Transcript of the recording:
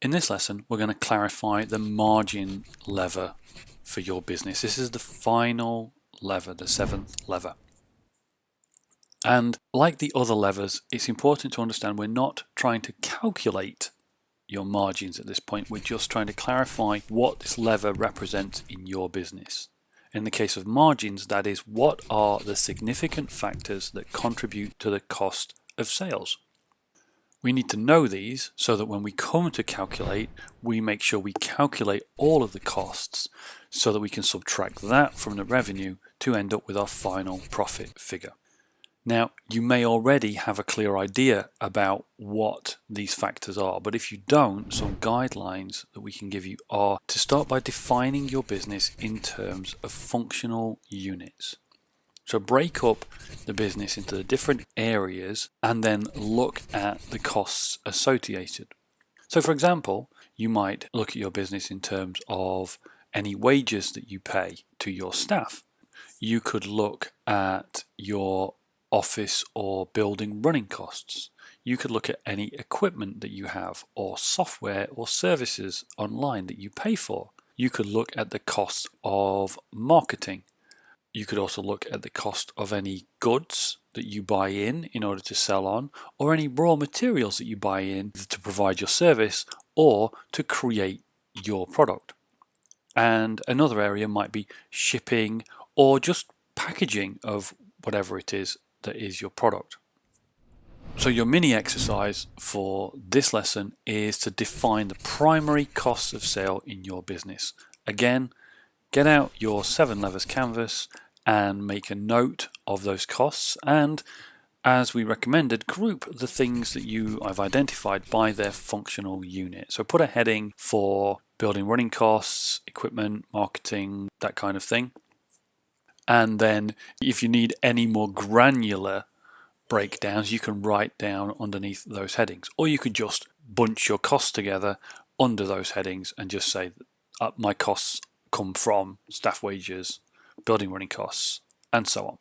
In this lesson, we're going to clarify the margin lever for your business. This is the final lever, the seventh lever. And like the other levers, it's important to understand we're not trying to calculate your margins at this point. We're just trying to clarify what this lever represents in your business. In the case of margins, that is, what are the significant factors that contribute to the cost of sales? We need to know these so that when we come to calculate, we make sure we calculate all of the costs so that we can subtract that from the revenue to end up with our final profit figure. Now, you may already have a clear idea about what these factors are, but if you don't, some guidelines that we can give you are to start by defining your business in terms of functional units. So break up the business into the different areas and then look at the costs associated. So for example, you might look at your business in terms of any wages that you pay to your staff. You could look at your office or building running costs. You could look at any equipment that you have or software or services online that you pay for. You could look at the costs of marketing. You could also look at the cost of any goods that you buy in order to sell on, or any raw materials that you buy in to provide your service or to create your product. And another area might be shipping or just packaging of whatever it is that is your product. So your mini exercise for this lesson is to define the primary costs of sale in your business. Again, get out your 7 levers canvas and make a note of those costs, and as we recommended, group the things that you have identified by their functional unit. So put a heading for building running costs, equipment, marketing, that kind of thing. And then if you need any more granular breakdowns, you can write down underneath those headings, or you could just bunch your costs together under those headings and just say my costs come from staff wages, building running costs, and so on.